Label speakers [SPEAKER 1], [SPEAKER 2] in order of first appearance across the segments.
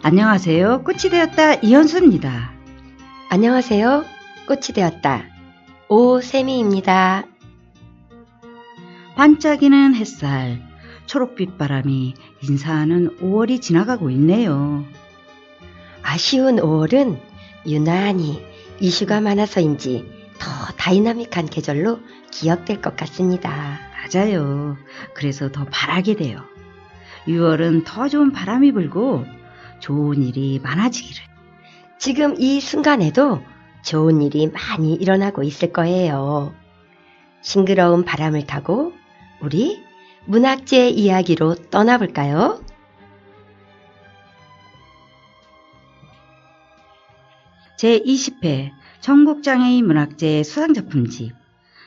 [SPEAKER 1] 안녕하세요. 꽃이 되었다 이현수입니다.
[SPEAKER 2] 안녕하세요. 꽃이 되었다. 오세미입니다.
[SPEAKER 1] 반짝이는 햇살, 초록빛 바람이 인사하는 5월이 지나가고 있네요.
[SPEAKER 2] 아쉬운 5월은 유난히 이슈가 많아서인지 더 다이나믹한 계절로 기억될 것 같습니다.
[SPEAKER 1] 맞아요. 그래서 더 바라게 돼요. 6월은 더 좋은 바람이 불고 좋은 일이 많아지기를.
[SPEAKER 2] 지금 이 순간에도 좋은 일이 많이 일어나고 있을 거예요. 싱그러운 바람을 타고 우리 문학재 이야기로 떠나볼까요?
[SPEAKER 1] 제20회 전국장애인 문학제 수상작품집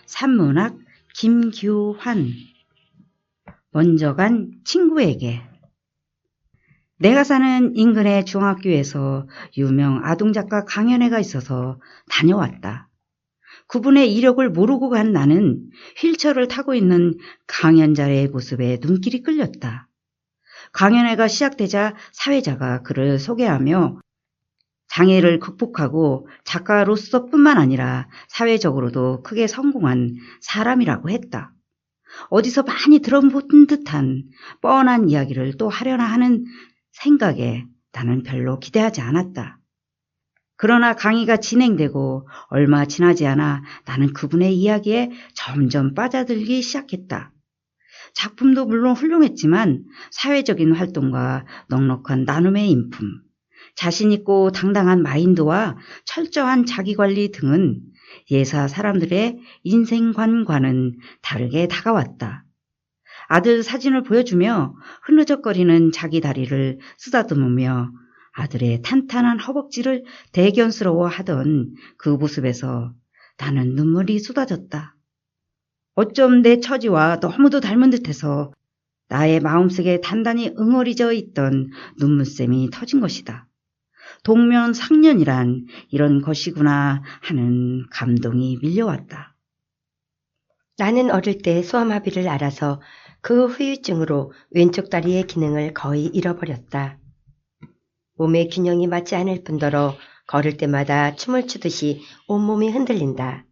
[SPEAKER 1] 산문학 김규환. 먼저 간 친구에게. 내가 사는 인근의 중학교에서 유명 아동작가 강연회가 있어서 다녀왔다. 그분의 이력을 모르고 간 나는 휠체어를 타고 있는 강연자의 모습에 눈길이 끌렸다. 강연회가 시작되자 사회자가 그를 소개하며 장애를 극복하고 작가로서뿐만 아니라 사회적으로도 크게 성공한 사람이라고 했다. 어디서 많이 들어본 듯한 뻔한 이야기를 또 하려나 하는 생각에 나는 별로 기대하지 않았다. 그러나 강의가 진행되고 얼마 지나지 않아 나는 그분의 이야기에 점점 빠져들기 시작했다. 작품도 물론 훌륭했지만 사회적인 활동과 넉넉한 나눔의 인품, 자신있고 당당한 마인드와 철저한 자기관리 등은 예사 사람들의 인생관과는 다르게 다가왔다. 아들 사진을 보여주며 흐느적거리는 자기 다리를 쓰다듬으며 아들의 탄탄한 허벅지를 대견스러워하던 그 모습에서 나는 눈물이 쏟아졌다. 어쩜 내 처지와 너무도 닮은 듯해서 나의 마음속에 단단히 응어리져 있던 눈물샘이 터진 것이다. 동면상련이란 이런 것이구나 하는 감동이 밀려왔다.
[SPEAKER 2] 나는 어릴 때 소아마비를 앓아서 그 후유증으로 왼쪽 다리의 기능을 거의 잃어버렸다. 몸의 균형이 맞지 않을 뿐더러 걸을 때마다 춤을 추듯이 온몸이 흔들린다.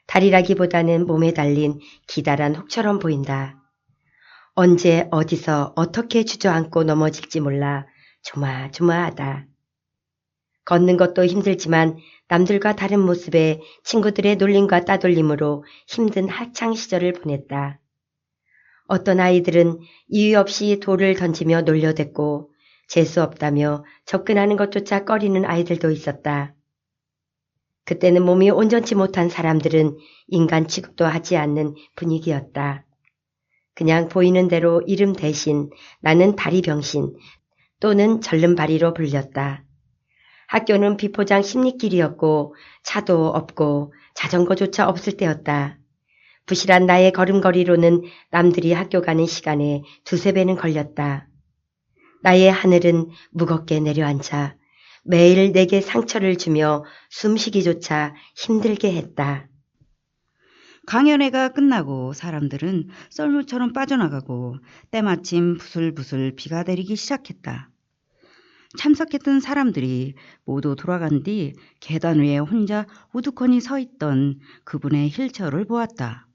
[SPEAKER 2] 다리라기보다는 몸에 달린 기다란 혹처럼 보인다. 언제 어디서 어떻게 주저앉고 넘어질지 몰라 조마조마하다. 걷는 것도 힘들지만 남들과 다른 모습에 친구들의 놀림과 따돌림으로 힘든 학창시절을 보냈다. 어떤 아이들은 이유 없이 돌을 던지며 놀려댔고 재수 없다며 접근하는 것조차 꺼리는 아이들도 있었다. 그때는 몸이 온전치 못한 사람들은 인간 취급도 하지 않는 분위기였다. 그냥 보이는 대로 이름 대신 나는 다리병신 또는 절름발이로 불렸다. 학교는 비포장 십리길이었고 차도 없고 자전거조차 없을 때였다. 부실한 나의 걸음걸이로는 남들이 학교 가는 시간에 두세 배는 걸렸다. 나의 하늘은 무겁게 내려앉아 매일 내게 상처를 주며 숨쉬기조차 힘들게 했다.
[SPEAKER 1] 강연회가 끝나고 사람들은 썰물처럼 빠져나가고 때마침 부슬부슬 비가 내리기 시작했다. 참석했던 사람들이 모두 돌아간 뒤 계단 위에 혼자 우두커니 서 있던 그분의 휠체어를 보았다.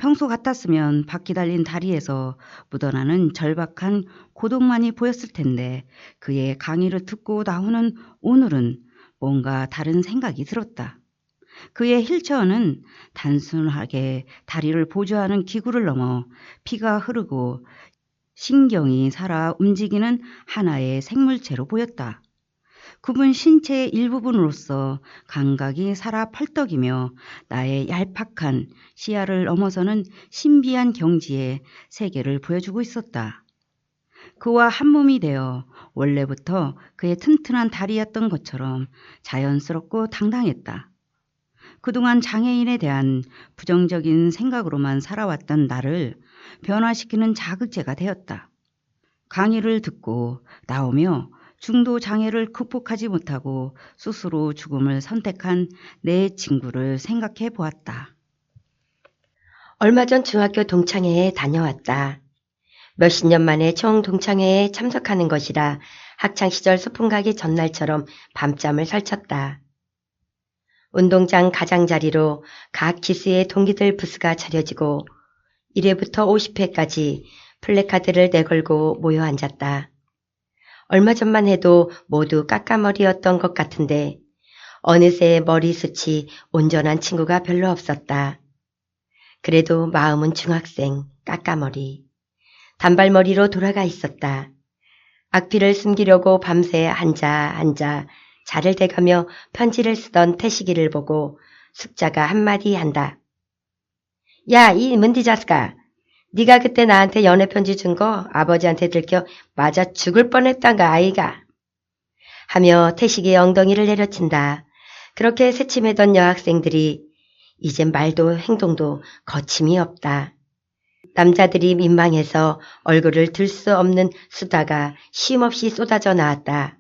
[SPEAKER 1] 평소 같았으면 바퀴 달린 다리에서 묻어나는 절박한 고독만이 보였을 텐데 그의 강의를 듣고 나오는 오늘은 뭔가 다른 생각이 들었다. 그의 휠체어는 단순하게 다리를 보조하는 기구를 넘어 피가 흐르고 신경이 살아 움직이는 하나의 생물체로 보였다. 그분 신체의 일부분으로서 감각이 살아 펄떡이며 나의 얄팍한 시야를 넘어서는 신비한 경지의 세계를 보여주고 있었다. 그와 한 몸이 되어 원래부터 그의 튼튼한 다리였던 것처럼 자연스럽고 당당했다. 그동안 장애인에 대한 부정적인 생각으로만 살아왔던 나를 변화시키는 자극제가 되었다. 강의를 듣고 나오며 중도 장애를 극복하지 못하고 스스로 죽음을 선택한 내 친구를 생각해 보았다.
[SPEAKER 2] 얼마 전 중학교 동창회에 다녀왔다. 몇십 년 만에 총동창회에 참석하는 것이라 학창시절 소풍 가기 전날처럼 밤잠을 설쳤다. 운동장 가장자리로 각 기수의 동기들 부스가 차려지고 1회부터 50회까지 플래카드를 내걸고 모여 앉았다. 얼마 전만 해도 모두 까까머리였던 것 같은데 어느새 머리숱이 온전한 친구가 별로 없었다. 그래도 마음은 중학생, 까까머리. 단발머리로 돌아가 있었다. 악피를 숨기려고 밤새 앉아 자를 대가며 편지를 쓰던 태식이를 보고 숙자가 한마디 한다. 야, 이 문디 자스가, 네가 그때 나한테 연애 편지 준 거 아버지한테 들켜 맞아 죽을 뻔했단가 아이가. 하며 태식이의 엉덩이를 내려친다. 그렇게 새침해던 여학생들이 이젠 말도 행동도 거침이 없다. 남자들이 민망해서 얼굴을 들 수 없는 수다가 쉼없이 쏟아져 나왔다.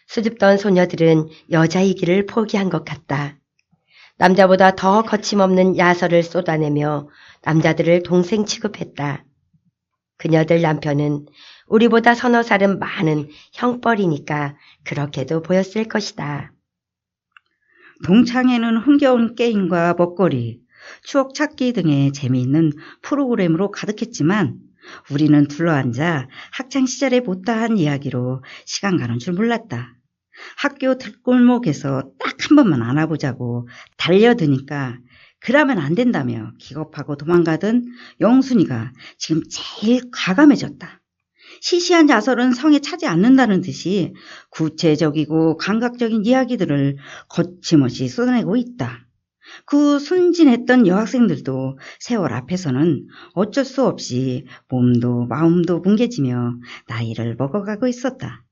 [SPEAKER 2] 수줍던 소녀들은 여자이기를 포기한 것 같다. 남자보다 더 거침없는 야설을 쏟아내며 남자들을 동생 취급했다. 그녀들 남편은 우리보다 서너 살은 많은 형벌이니까 그렇게도 보였을 것이다.
[SPEAKER 1] 동창회는 흥겨운 게임과 먹거리, 추억 찾기 등의 재미있는 프로그램으로 가득했지만 우리는 둘러앉아 학창시절에 못다한 이야기로 시간 가는 줄 몰랐다. 학교 들골목에서 딱 한 번만 안아보자고 달려드니까 그러면 안 된다며 기겁하고 도망가던 영순이가 지금 제일 과감해졌다. 시시한 야설은 성에 차지 않는다는 듯이 구체적이고 감각적인 이야기들을 거침없이 쏟아내고 있다. 그 순진했던 여학생들도 세월 앞에서는 어쩔 수 없이 몸도 마음도 뭉개지며 나이를 먹어가고 있었다.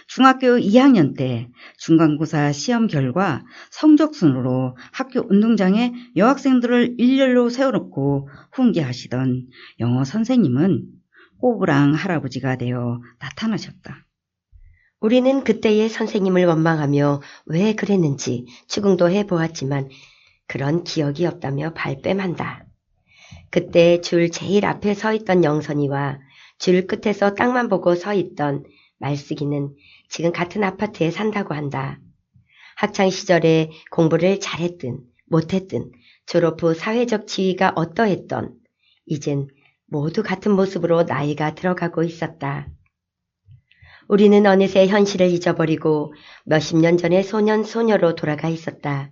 [SPEAKER 1] 중학교 2학년 때 중간고사 시험 결과 성적 순으로 학교 운동장에 여학생들을 일렬로 세워놓고 훈계하시던 영어 선생님은 꼬부랑 할아버지가 되어 나타나셨다.
[SPEAKER 2] 우리는 그때의 선생님을 원망하며 왜 그랬는지 추궁도 해보았지만 그런 기억이 없다며 발뺌한다. 그때 줄 제일 앞에 서 있던 영선이와 줄 끝에서 땅만 보고 서 있던 말쓰기는 지금 같은 아파트에 산다고 한다. 학창시절에 공부를 잘했든 못했든 졸업 후 사회적 지위가 어떠했던 이젠 모두 같은 모습으로 나이가 들어가고 있었다. 우리는 어느새 현실을 잊어버리고 몇십 년 전의 소년 소녀로 돌아가 있었다.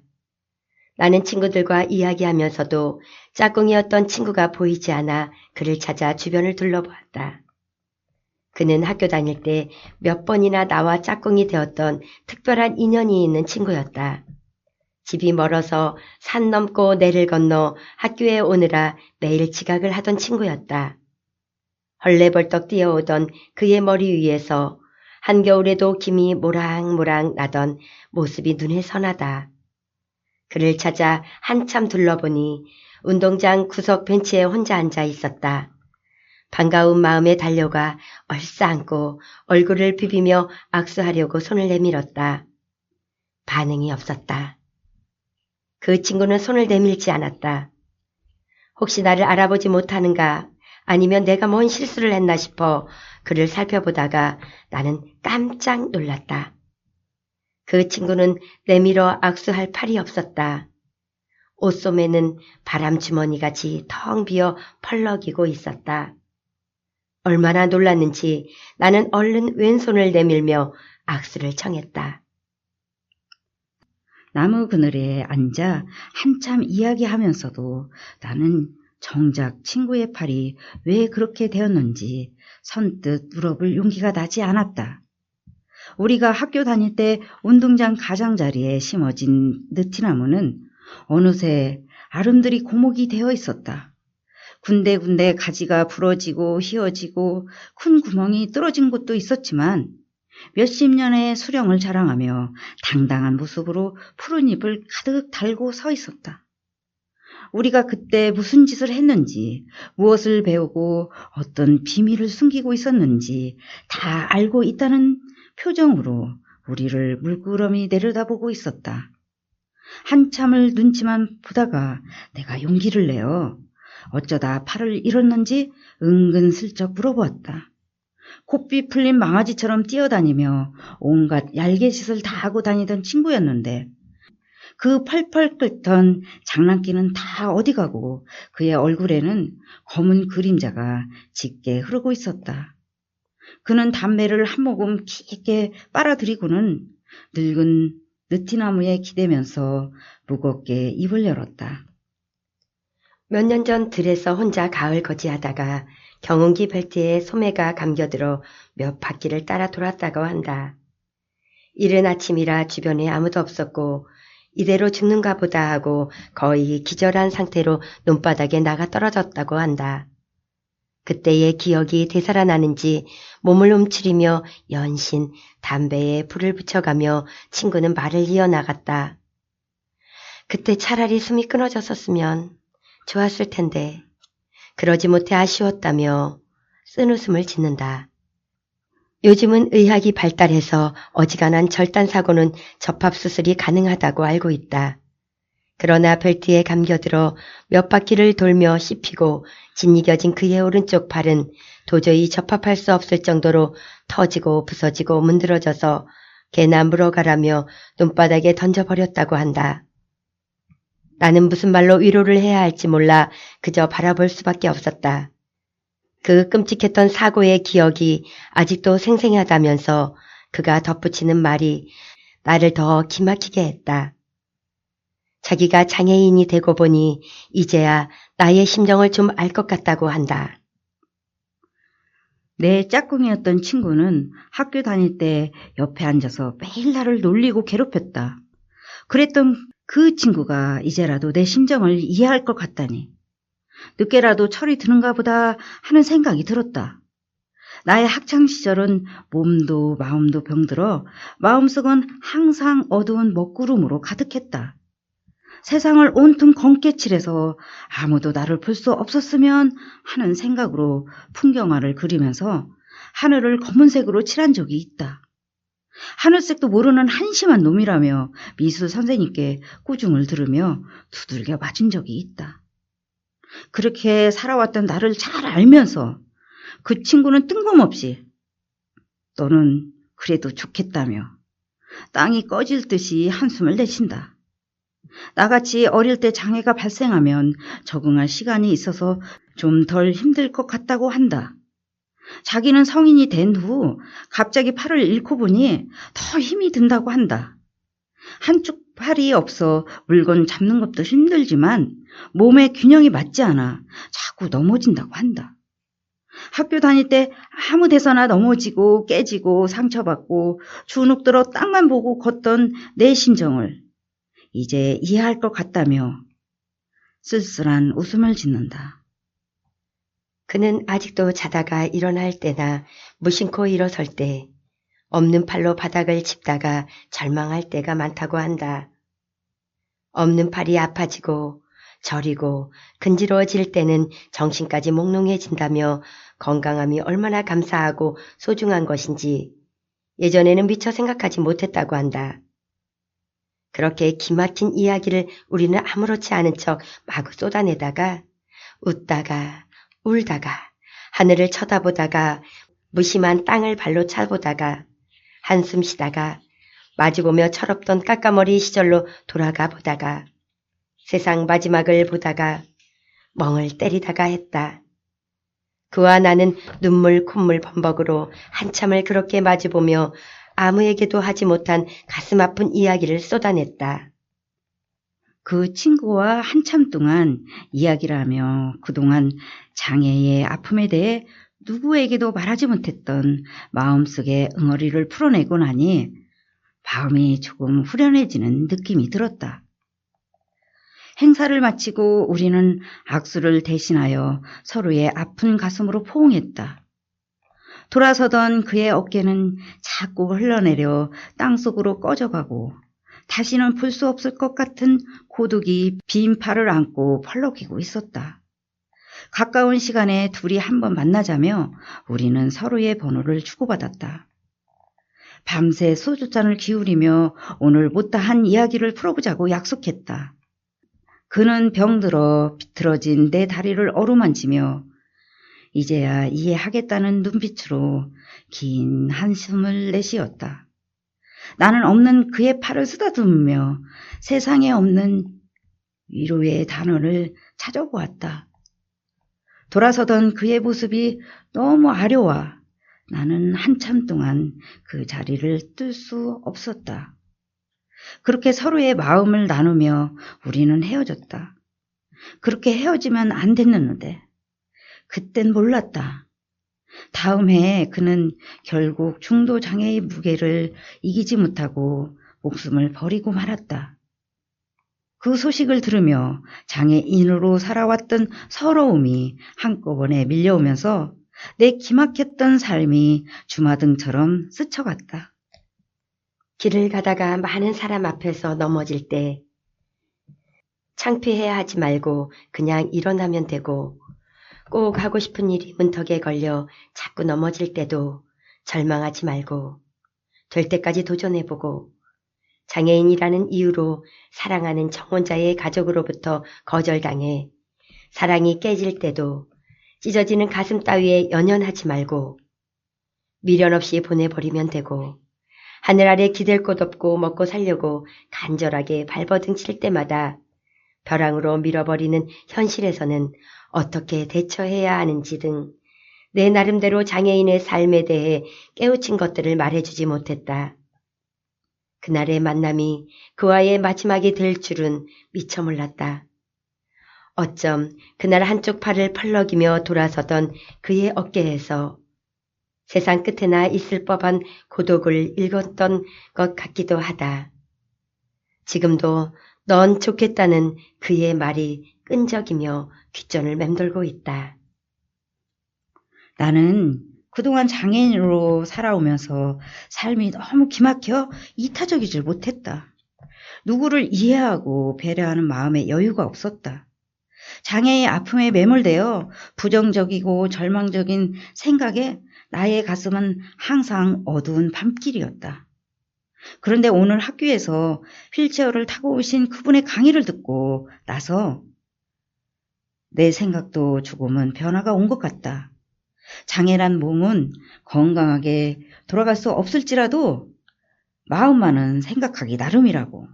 [SPEAKER 2] 나는 친구들과 이야기하면서도 짝꿍이었던 친구가 보이지 않아 그를 찾아 주변을 둘러보았다. 그는 학교 다닐 때 몇 번이나 나와 짝꿍이 되었던 특별한 인연이 있는 친구였다. 집이 멀어서 산 넘고 내를 건너 학교에 오느라 매일 지각을 하던 친구였다. 헐레벌떡 뛰어오던 그의 머리 위에서 한겨울에도 김이 모락모락 나던 모습이 눈에 선하다. 그를 찾아 한참 둘러보니 운동장 구석 벤치에 혼자 앉아 있었다. 반가운 마음에 달려가 얼싸안고 얼굴을 비비며 악수하려고 손을 내밀었다. 반응이 없었다. 그 친구는 손을 내밀지 않았다. 혹시 나를 알아보지 못하는가 아니면 내가 뭔 실수를 했나 싶어 그를 살펴보다가 나는 깜짝 놀랐다. 그 친구는 내밀어 악수할 팔이 없었다. 옷소매는 바람주머니같이 텅 비어 펄럭이고 있었다. 얼마나 놀랐는지 나는 얼른 왼손을 내밀며 악수를 청했다.
[SPEAKER 1] 나무 그늘에 앉아 한참 이야기하면서도 나는 정작 친구의 팔이 왜 그렇게 되었는지 선뜻 물어볼 용기가 나지 않았다. 우리가 학교 다닐 때 운동장 가장자리에 심어진 느티나무는 어느새 아름드리 고목이 되어 있었다. 군데군데 가지가 부러지고 휘어지고 큰 구멍이 뚫어진 곳도 있었지만 몇십 년의 수령을 자랑하며 당당한 모습으로 푸른 잎을 가득 달고 서 있었다. 우리가 그때 무슨 짓을 했는지, 무엇을 배우고 어떤 비밀을 숨기고 있었는지 다 알고 있다는 표정으로 우리를 물끄러미 내려다보고 있었다. 한참을 눈치만 보다가 내가 용기를 내어 어쩌다 팔을 잃었는지 은근슬쩍 물어보았다. 곱비 풀린 망아지처럼 뛰어다니며 온갖 얄개짓을 다 하고 다니던 친구였는데 그 펄펄 끓던 장난기는 다 어디 가고 그의 얼굴에는 검은 그림자가 짙게 흐르고 있었다. 그는 담배를 한 모금 깊게 빨아들이고는 늙은 느티나무에 기대면서 무겁게 입을 열었다.
[SPEAKER 2] 몇 년 전 들에서 혼자 가을 거지하다가 경운기 벨트에 소매가 감겨들어 몇 바퀴를 따라 돌았다고 한다. 이른 아침이라 주변에 아무도 없었고 이대로 죽는가 보다 하고 거의 기절한 상태로 논바닥에 나가 떨어졌다고 한다. 그때의 기억이 되살아나는지 몸을 움츠리며 연신 담배에 불을 붙여가며 친구는 말을 이어나갔다. 그때 차라리 숨이 끊어졌었으면 좋았을 텐데 그러지 못해 아쉬웠다며 쓴웃음을 짓는다. 요즘은 의학이 발달해서 어지간한 절단 사고는 접합수술이 가능하다고 알고 있다. 그러나 벨트에 감겨들어 몇 바퀴를 돌며 씹히고 짓이겨진 그의 오른쪽 팔은 도저히 접합할 수 없을 정도로 터지고 부서지고 문드러져서 개나 물어가라며 논바닥에 던져버렸다고 한다. 나는 무슨 말로 위로를 해야 할지 몰라 그저 바라볼 수밖에 없었다. 그 끔찍했던 사고의 기억이 아직도 생생하다면서 그가 덧붙이는 말이 나를 더 기막히게 했다. 자기가 장애인이 되고 보니 이제야 나의 심정을 좀 알 것 같다고 한다.
[SPEAKER 1] 내 짝꿍이었던 친구는 학교 다닐 때 옆에 앉아서 매일 나를 놀리고 괴롭혔다. 그랬던 그 친구가 이제라도 내 심정을 이해할 것 같다니. 늦게라도 철이 드는가 보다 하는 생각이 들었다. 나의 학창시절은 몸도 마음도 병들어 마음속은 항상 어두운 먹구름으로 가득했다. 세상을 온통 검게 칠해서 아무도 나를 볼 수 없었으면 하는 생각으로 풍경화를 그리면서 하늘을 검은색으로 칠한 적이 있다. 하늘색도 모르는 한심한 놈이라며 미술 선생님께 꾸중을 들으며 두들겨 맞은 적이 있다. 그렇게 살아왔던 나를 잘 알면서 그 친구는 뜬금없이 너는 그래도 좋겠다며 땅이 꺼질 듯이 한숨을 내쉰다. 나같이 어릴 때 장애가 발생하면 적응할 시간이 있어서 좀 덜 힘들 것 같다고 한다. 자기는 성인이 된 후 갑자기 팔을 잃고 보니 더 힘이 든다고 한다. 한쪽 팔이 없어 물건 잡는 것도 힘들지만 몸의 균형이 맞지 않아 자꾸 넘어진다고 한다. 학교 다닐 때 아무 데서나 넘어지고 깨지고 상처받고 주눅 들어 땅만 보고 걷던 내 심정을 이제 이해할 것 같다며 쓸쓸한 웃음을 짓는다.
[SPEAKER 2] 그는 아직도 자다가 일어날 때나 무심코 일어설 때 없는 팔로 바닥을 짚다가 절망할 때가 많다고 한다. 없는 팔이 아파지고 저리고 근지러워질 때는 정신까지 몽롱해진다며 건강함이 얼마나 감사하고 소중한 것인지 예전에는 미처 생각하지 못했다고 한다. 그렇게 기막힌 이야기를 우리는 아무렇지 않은 척 마구 쏟아내다가 웃다가 울다가 하늘을 쳐다보다가 무심한 땅을 발로 차보다가 한숨 쉬다가 마주보며 철없던 까까머리 시절로 돌아가 보다가 세상 마지막을 보다가 멍을 때리다가 했다. 그와 나는 눈물 콧물 범벅으로 한참을 그렇게 마주보며 아무에게도 하지 못한 가슴 아픈 이야기를 쏟아냈다.
[SPEAKER 1] 그 친구와 한참 동안 이야기를 하며 그동안 장애의 아픔에 대해 누구에게도 말하지 못했던 마음속의 응어리를 풀어내고 나니 마음이 조금 후련해지는 느낌이 들었다. 행사를 마치고 우리는 악수를 대신하여 서로의 아픈 가슴으로 포옹했다. 돌아서던 그의 어깨는 자꾸 흘러내려 땅속으로 꺼져가고 다시는 볼 수 없을 것 같은 고독이 빈 팔을 안고 펄럭이고 있었다. 가까운 시간에 둘이 한번 만나자며 우리는 서로의 번호를 주고받았다. 밤새 소주잔을 기울이며 오늘 못다한 이야기를 풀어보자고 약속했다. 그는 병들어 비틀어진 내 다리를 어루만지며 이제야 이해하겠다는 눈빛으로 긴 한숨을 내쉬었다. 나는 없는 그의 팔을 쓰다듬으며 세상에 없는 위로의 단어를 찾아보았다. 돌아서던 그의 모습이 너무 아려와 나는 한참 동안 그 자리를 뜰 수 없었다. 그렇게 서로의 마음을 나누며 우리는 헤어졌다. 그렇게 헤어지면 안 됐는데 그땐 몰랐다. 다음 해에 그는 결국 중도 장애의 무게를 이기지 못하고 목숨을 버리고 말았다. 그 소식을 들으며 장애인으로 살아왔던 서러움이 한꺼번에 밀려오면서 내 기막혔던 삶이 주마등처럼 스쳐갔다.
[SPEAKER 2] 길을 가다가 많은 사람 앞에서 넘어질 때 창피해야 하지 말고 그냥 일어나면 되고, 꼭 하고 싶은 일이 문턱에 걸려 자꾸 넘어질 때도 절망하지 말고 될 때까지 도전해보고, 장애인이라는 이유로 사랑하는 정혼자의 가족으로부터 거절당해 사랑이 깨질 때도 찢어지는 가슴 따위에 연연하지 말고 미련 없이 보내버리면 되고, 하늘 아래 기댈 곳 없고 먹고 살려고 간절하게 발버둥 칠 때마다 벼랑으로 밀어버리는 현실에서는 어떻게 대처해야 하는지 등 내 나름대로 장애인의 삶에 대해 깨우친 것들을 말해주지 못했다. 그날의 만남이 그와의 마지막이 될 줄은 미처 몰랐다. 어쩜 그날 한쪽 팔을 펄럭이며 돌아서던 그의 어깨에서 세상 끝에나 있을 법한 고독을 읽었던 것 같기도 하다. 지금도 넌 좋겠다는 그의 말이 끈적이며 귓전을 맴돌고 있다.
[SPEAKER 1] 나는 그동안 장애인으로 살아오면서 삶이 너무 기막혀 이타적이질 못했다. 누구를 이해하고 배려하는 마음에 여유가 없었다. 장애의 아픔에 매몰되어 부정적이고 절망적인 생각에 나의 가슴은 항상 어두운 밤길이었다. 그런데 오늘 학교에서 휠체어를 타고 오신 그분의 강의를 듣고 나서 내 생각도 조금은 변화가 온 것 같다. 장애란 몸은 건강하게 돌아갈 수 없을지라도 마음만은 생각하기 나름이라고.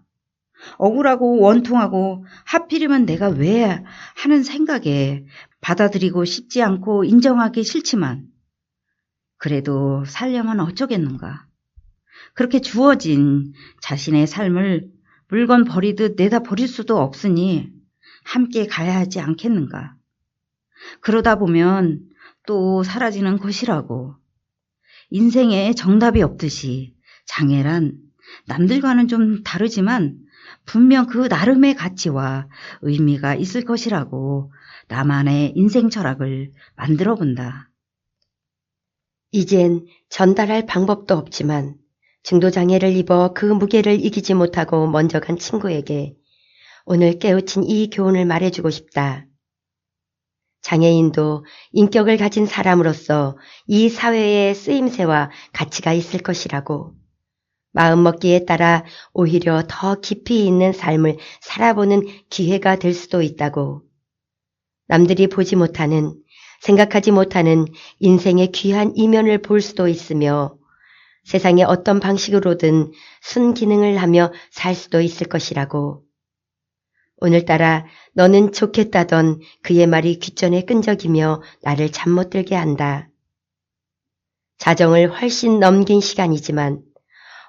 [SPEAKER 1] 억울하고 원통하고 하필이면 내가 왜 하는 생각에 받아들이고 싶지 않고 인정하기 싫지만 그래도 살려면 어쩌겠는가. 그렇게 주어진 자신의 삶을 물건 버리듯 내다 버릴 수도 없으니 함께 가야 하지 않겠는가. 그러다 보면 또 사라지는 것이라고. 인생에 정답이 없듯이 장애란 남들과는 좀 다르지만 분명 그 나름의 가치와 의미가 있을 것이라고 나만의 인생 철학을 만들어 본다.
[SPEAKER 2] 이젠 전달할 방법도 없지만 중도장애를 입어 그 무게를 이기지 못하고 먼저 간 친구에게 오늘 깨우친 이 교훈을 말해주고 싶다. 장애인도 인격을 가진 사람으로서 이 사회의 쓰임새와 가치가 있을 것이라고. 마음먹기에 따라 오히려 더 깊이 있는 삶을 살아보는 기회가 될 수도 있다고. 남들이 보지 못하는, 생각하지 못하는 인생의 귀한 이면을 볼 수도 있으며 세상의 어떤 방식으로든 순기능을 하며 살 수도 있을 것이라고. 오늘따라 너는 좋겠다던 그의 말이 귓전에 끈적이며 나를 잠 못 들게 한다. 자정을 훨씬 넘긴 시간이지만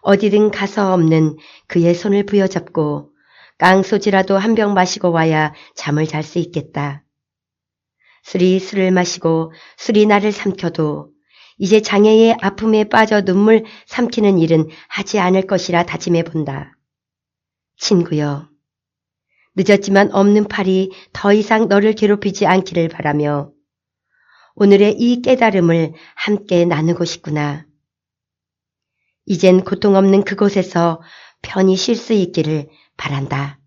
[SPEAKER 2] 어디든 가서 없는 그의 손을 부여잡고 깡소지라도 한 병 마시고 와야 잠을 잘 수 있겠다. 술이 술을 마시고 술이 나를 삼켜도 이제 장애의 아픔에 빠져 눈물 삼키는 일은 하지 않을 것이라 다짐해 본다. 친구여, 늦었지만 없는 팔이 더 이상 너를 괴롭히지 않기를 바라며 오늘의 이 깨달음을 함께 나누고 싶구나. 이젠 고통 없는 그곳에서 편히 쉴 수 있기를 바란다.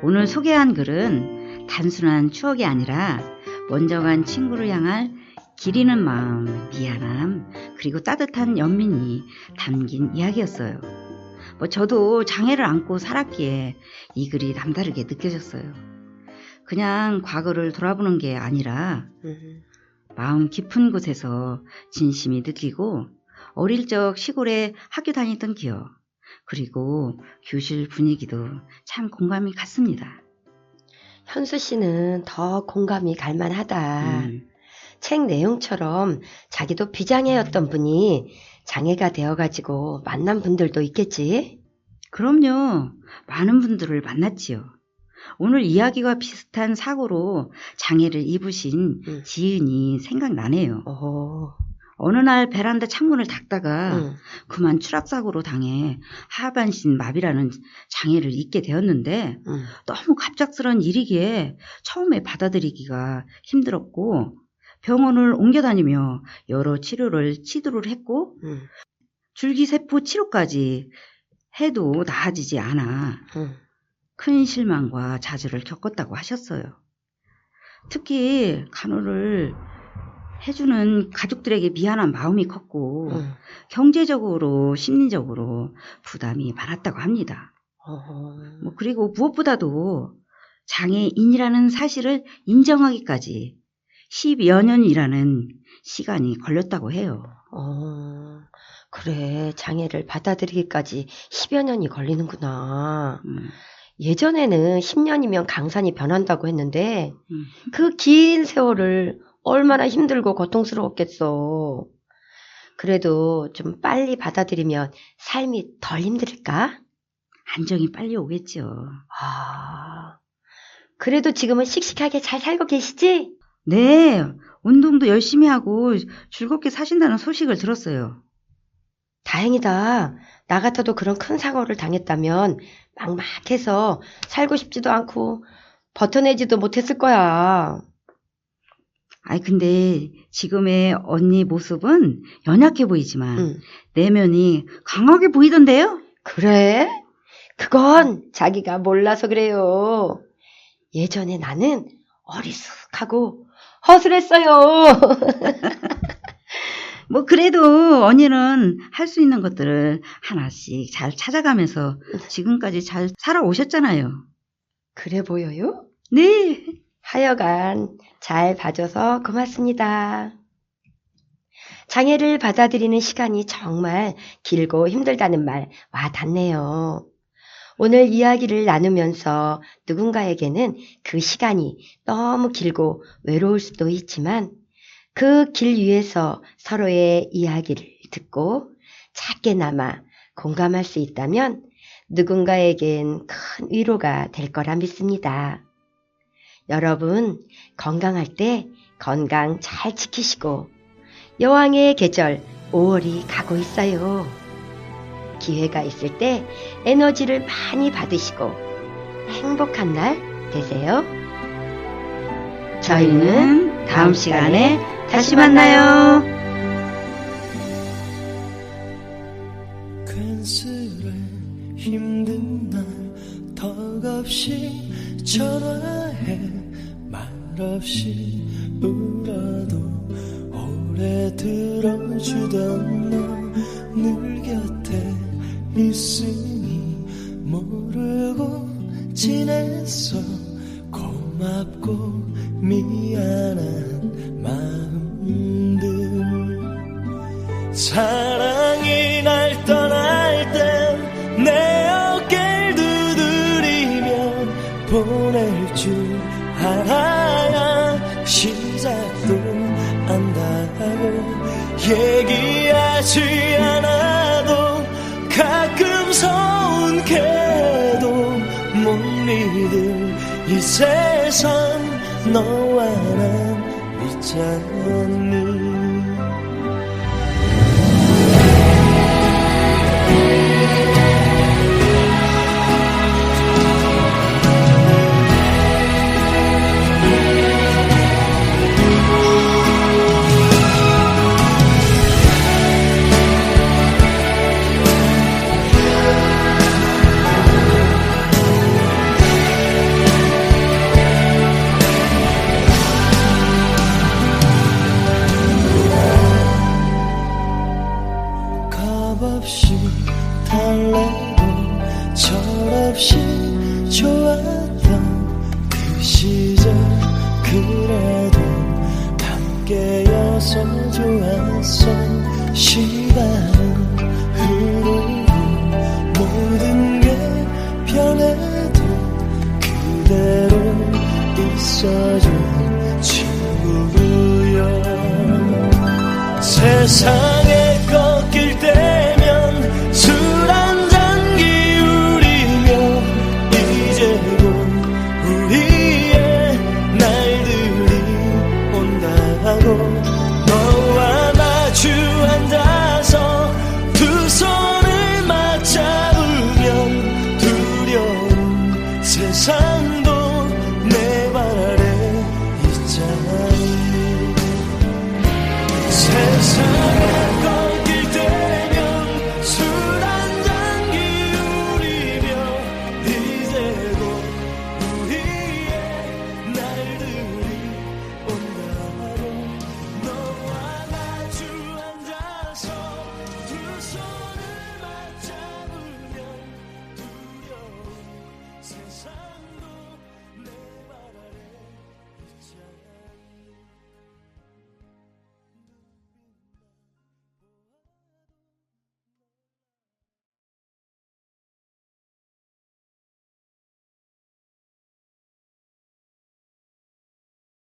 [SPEAKER 1] 오늘 소개한 글은 단순한 추억이 아니라 먼저 간 친구를 향할 기리는 마음, 미안함, 그리고 따뜻한 연민이 담긴 이야기였어요. 저도 장애를 안고 살았기에 이 글이 남다르게 느껴졌어요. 그냥 과거를 돌아보는 게 아니라 마음 깊은 곳에서 진심이 느끼고 어릴 적 시골에 학교 다니던 기억, 그리고 교실 분위기도 참 공감이 갔습니다.
[SPEAKER 2] 현수 씨는 더 공감이 갈 만하다. 책 내용처럼 자기도 비장애였던 분이 장애가 되어가지고 만난 분들도 있겠지?
[SPEAKER 1] 그럼요. 많은 분들을 만났지요. 오늘 이야기와 비슷한 사고로 장애를 입으신 지은이 생각나네요. 어느 날 베란다 창문을 닫다가 그만 추락사고로 당해 하반신 마비라는 장애를 입게 되었는데 너무 갑작스러운 일이기에 처음에 받아들이기가 힘들었고 병원을 옮겨 다니며 여러 치료를 했고 줄기세포 치료까지 해도 나아지지 않아 큰 실망과 좌절을 겪었다고 하셨어요. 특히 간호를 해주는 가족들에게 미안한 마음이 컸고 경제적으로 심리적으로 부담이 많았다고 합니다. 그리고 무엇보다도 장애인이라는 사실을 인정하기까지 10여 년이라는 시간이 걸렸다고 해요.
[SPEAKER 2] 그래, 장애를 받아들이기까지 10여 년이 걸리는구나. 예전에는 10년이면 강산이 변한다고 했는데 그 긴 세월을 얼마나 힘들고 고통스러웠겠어. 그래도 좀 빨리 받아들이면 삶이 덜 힘들까?
[SPEAKER 1] 안정이 빨리 오겠죠.
[SPEAKER 2] 그래도 지금은 씩씩하게 잘 살고 계시지?
[SPEAKER 1] 네, 운동도 열심히 하고 즐겁게 사신다는 소식을 들었어요.
[SPEAKER 2] 다행이다. 나 같아도 그런 큰 사고를 당했다면 막막해서 살고 싶지도 않고 버텨내지도 못했을 거야.
[SPEAKER 1] 근데 지금의 언니 모습은 연약해 보이지만 내면이 강하게 보이던데요?
[SPEAKER 2] 그래? 그건 자기가 몰라서 그래요. 예전에 나는 어리숙하고 허술했어요.
[SPEAKER 1] 그래도 언니는 할 수 있는 것들을 하나씩 잘 찾아가면서 지금까지 잘 살아오셨잖아요.
[SPEAKER 2] 그래 보여요?
[SPEAKER 1] 네.
[SPEAKER 2] 하여간 잘 봐줘서 고맙습니다. 장애를 받아들이는 시간이 정말 길고 힘들다는 말 와닿네요. 오늘 이야기를 나누면서 누군가에게는 그 시간이 너무 길고 외로울 수도 있지만 그 길 위에서 서로의 이야기를 듣고 작게나마 공감할 수 있다면 누군가에겐 큰 위로가 될 거라 믿습니다. 여러분 건강할 때 건강 잘 지키시고 여왕의 계절 5월이 가고 있어요. 기회가 있을 때 에너지를 많이 받으시고 행복한 날 되세요.
[SPEAKER 1] 저희는 다음 시간에 다시 만나요.
[SPEAKER 3] 괜스레 힘든 날 덕없이 전화해 말없이 울어도 오래 들어주던 너 늘 곁에 있으니 모르고 지냈어. 고맙고 미안한 마음들 사랑이 날 떠날 땐 내 어깨를 두드리며 보낼 줄 알아야 시작도 안다고 얘기하지 않아도 가끔 서운해도 못 믿을 이 세상 너와 난 있잖니. 세상